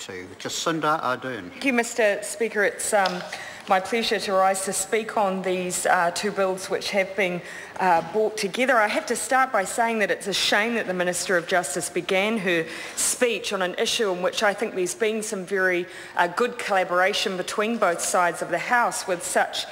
to. Jacinda Ardern. Thank you, Mr Speaker. It's my pleasure to rise to speak on these two bills which have been brought together. I have to start by saying that it's a shame that the Minister of Justice began her speech on an issue in which I think there's been some very good collaboration between both sides of the House with such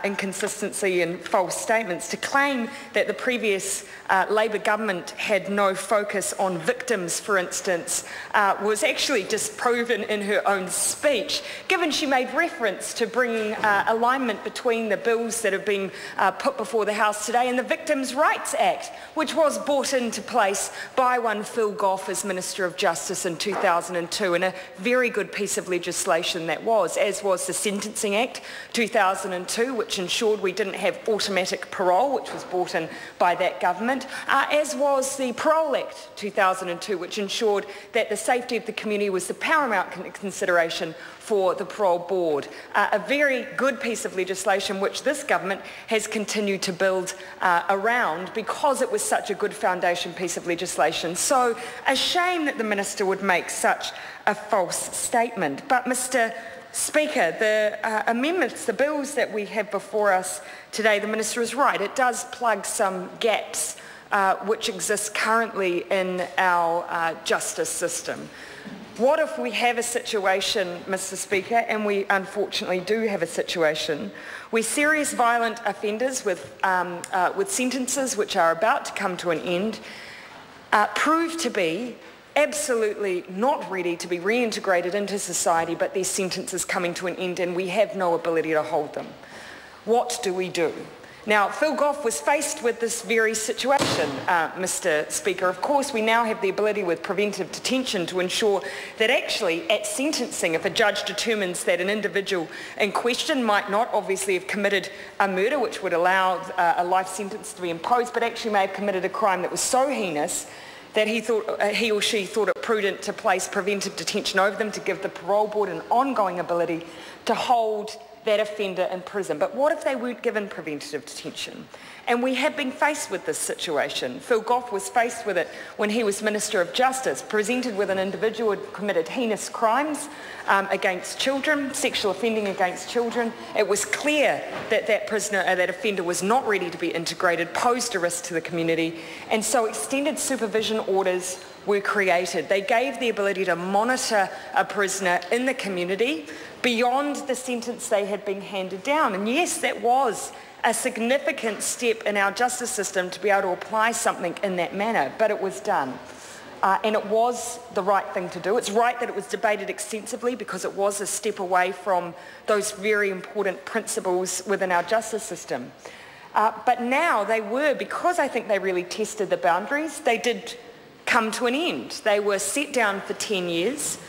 inconsistency and false statements. To claim that the previous Labor government had no focus on victims, for instance, was actually disproven in her own speech, given she made reference to bringing alignment between the bills that have been put before the House today and the Victims' Rights Act, which was brought into place by one Phil Goff as Minister of Justice in 2002, and a very good piece of legislation that was, as was the Sentencing Act 2002, which ensured we didn't have automatic parole, which was brought in by that government, as was the Parole Act 2002, which ensured that the safety of the community was the paramount consideration for the Parole Board. A very good piece of legislation which this government has continued to build around because it was such a good foundation piece of legislation. So a shame that the Minister would make such a false statement. But Mr Speaker, the amendments, the bills that we have before us today, the Minister is right, it does plug some gaps which exist currently in our justice system. What if we have a situation, Mr Speaker, and we unfortunately do have a situation, where serious violent offenders with sentences which are about to come to an end prove to be absolutely not ready to be reintegrated into society, but their sentence is coming to an end and we have no ability to hold them? What do we do? Now, Phil Goff was faced with this very situation, Mr Speaker. Of course, we now have the ability with preventive detention to ensure that actually at sentencing, if a judge determines that an individual in question might not obviously have committed a murder, which would allow a life sentence to be imposed, but actually may have committed a crime that was so heinous that he or she thought it prudent to place preventive detention over them to give the Parole Board an ongoing ability to hold that offender in prison. But what if they weren't given preventative detention? And we have been faced with this situation. Phil Goff was faced with it when he was Minister of Justice, presented with an individual who had committed heinous crimes against children, sexual offending against children. It was clear that that offender was not ready to be integrated, posed a risk to the community, and so extended supervision orders were created. They gave the ability to monitor a prisoner in the community beyond the sentence they had been handed down. And yes, that was a significant step in our justice system to be able to apply something in that manner, but it was done. And it was the right thing to do. It's right that it was debated extensively because it was a step away from those very important principles within our justice system. But now they were, because I think they really tested the boundaries, they did come to an end. They were set down for 10 years.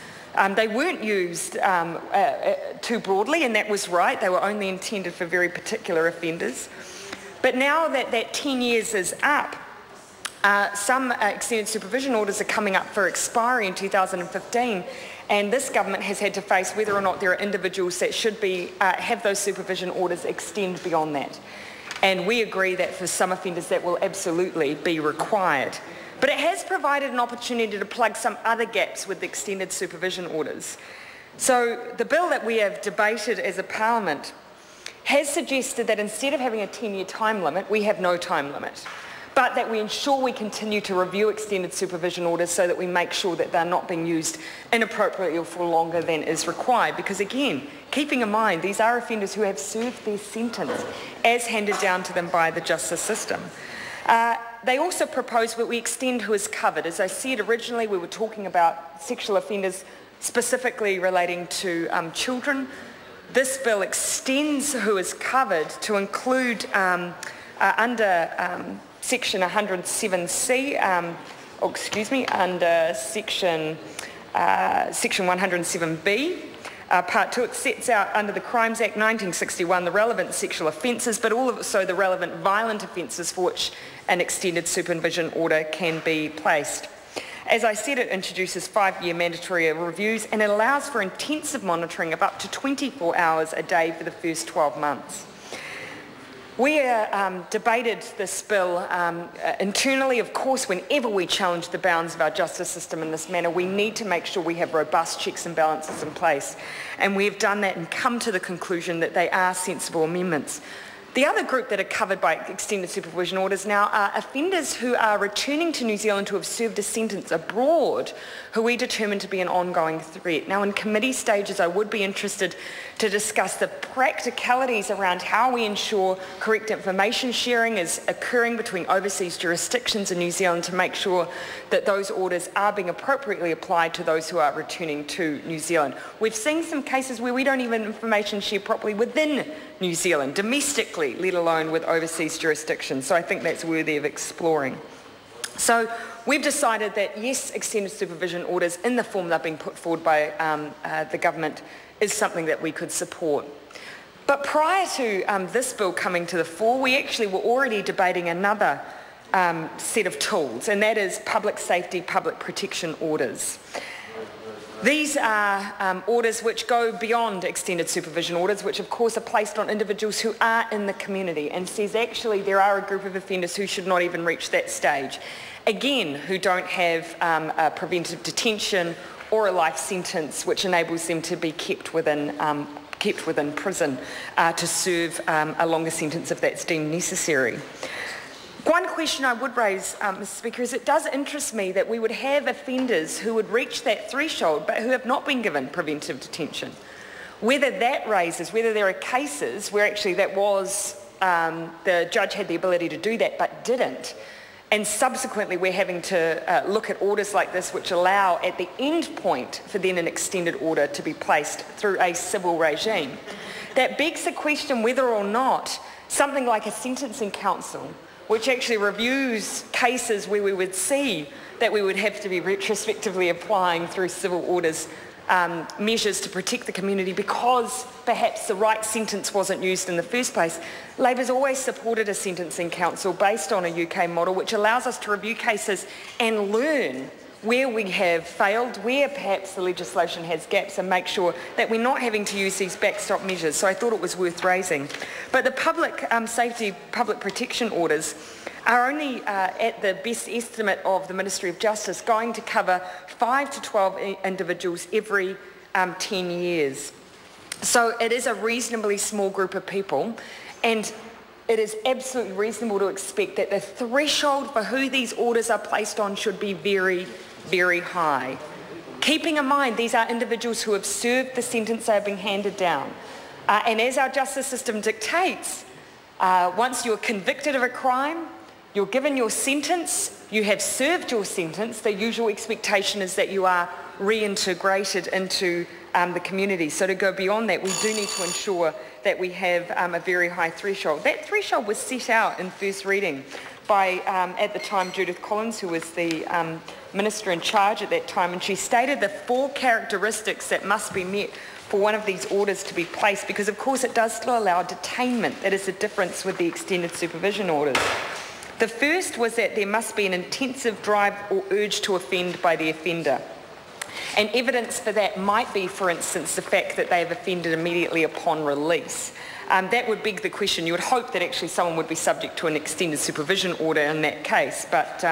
They weren't used too broadly, and that was right. They were only intended for very particular offenders. But now that that 10 years is up, some extended supervision orders are coming up for expiry in 2015, and this government has had to face whether or not there are individuals that should be have those supervision orders extend beyond that. And we agree that for some offenders that will absolutely be required. But it has provided an opportunity to plug some other gaps with the extended supervision orders. So the bill that we have debated as a parliament has suggested that instead of having a 10-year time limit, we have no time limit, but that we ensure we continue to review extended supervision orders so that we make sure that they're not being used inappropriately or for longer than is required. Because again, keeping in mind, these are offenders who have served their sentence as handed down to them by the justice system. They also propose that we extend who is covered. As I said originally, we were talking about sexual offenders specifically relating to children. This bill extends who is covered to include under Section 107C, under Section 107B, Part 2, it sets out under the Crimes Act 1961 the relevant sexual offences, but also the relevant violent offences for which an extended supervision order can be placed. As I said, it introduces 5-year mandatory reviews and it allows for intensive monitoring of up to 24 hours a day for the first 12 months. We debated this bill internally. Of course, whenever we challenge the bounds of our justice system in this manner, we need to make sure we have robust checks and balances in place. And we have done that and come to the conclusion that they are sensible amendments. The other group that are covered by extended supervision orders now are offenders who are returning to New Zealand who have served a sentence abroad, who we determine to be an ongoing threat. Now, in committee stages, I would be interested to discuss the practicalities around how we ensure correct information sharing is occurring between overseas jurisdictions in New Zealand to make sure that those orders are being appropriately applied to those who are returning to New Zealand. We've seen some cases where we don't even information share properly within New Zealand, domestically, let alone with overseas jurisdictions. So I think that's worthy of exploring. So we've decided that yes, extended supervision orders in the form they're being put forward by the government is something that we could support. But prior to this bill coming to the fore, we actually were already debating another set of tools, and that is public safety, public protection orders. These are orders which go beyond extended supervision orders, which of course are placed on individuals who are in the community, and says actually there are a group of offenders who should not even reach that stage. Again, who don't have a preventive detention or a life sentence which enables them to be kept within prison to serve a longer sentence if that's deemed necessary. One question I would raise, Mr. Speaker, is it does interest me that we would have offenders who would reach that threshold but who have not been given preventive detention. Whether there are cases where actually that was, the judge had the ability to do that but didn't, and subsequently we're having to look at orders like this which allow at the end point for then an extended order to be placed through a civil regime. That begs the question whether or not something like a sentencing council, which actually reviews cases where we would see that we would have to be retrospectively applying through civil orders measures to protect the community because perhaps the right sentence wasn't used in the first place. Labor's always supported a sentencing council based on a UK model which allows us to review cases and learn where we have failed, where perhaps the legislation has gaps, and make sure that we're not having to use these backstop measures. So I thought it was worth raising. But the public safety, public protection orders are only, at the best estimate of the Ministry of Justice, going to cover 5 to 12 individuals every 10 years. So it is a reasonably small group of people, and it is absolutely reasonable to expect that the threshold for who these orders are placed on should be very, very high. Keeping in mind these are individuals who have served the sentence they are being handed down. And as our justice system dictates, once you're convicted of a crime, you're given your sentence, you have served your sentence, the usual expectation is that you are reintegrated into the community. So to go beyond that, we do need to ensure that we have a very high threshold. That threshold was set out in first reading by, at the time, Judith Collins, who was the Minister in charge at that time, and she stated the 4 characteristics that must be met for one of these orders to be placed, because of course it does still allow detainment. That is the difference with the extended supervision orders. The first was that there must be an intensive drive or urge to offend by the offender. And evidence for that might be, for instance, the fact that they have offended immediately upon release. That would beg the question. You would hope that actually someone would be subject to an extended supervision order in that case. But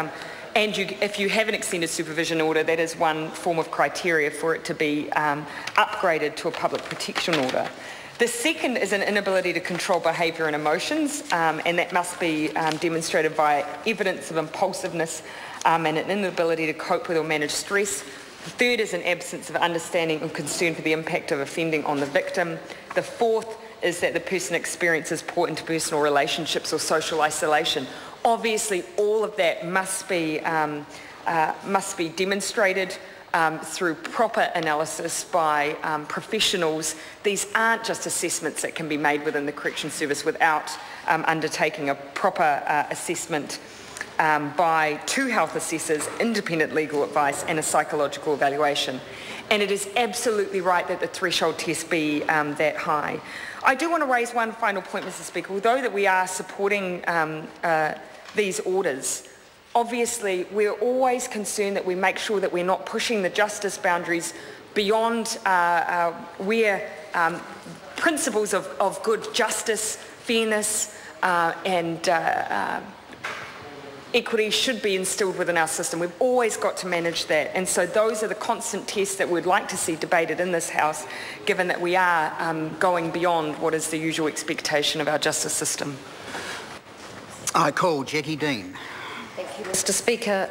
if you have an extended supervision order, that is one form of criteria for it to be upgraded to a public protection order. The second is an inability to control behaviour and emotions, and that must be demonstrated by evidence of impulsiveness and an inability to cope with or manage stress. The third is an absence of understanding and concern for the impact of offending on the victim. The fourth is that the person experiences poor interpersonal relationships or social isolation. Obviously, all of that must be demonstrated through assessment analysis by professionals. These aren't just assessments that can be made within the Correction Service without undertaking a proper assessment by 2 health assessors, independent legal advice and a psychological evaluation. And it is absolutely right that the threshold test be that high. I do want to raise one final point, Mr. Speaker. Although that we are supporting these orders, obviously we're always concerned that we make sure that we're not pushing the justice boundaries beyond where principles of good justice, fairness, and equity should be instilled within our system. We've always got to manage that, and so those are the constant tests that we'd like to see debated in this House, given that we are going beyond what is the usual expectation of our justice system. I call Jackie Dean. Thank you, Mr. Speaker.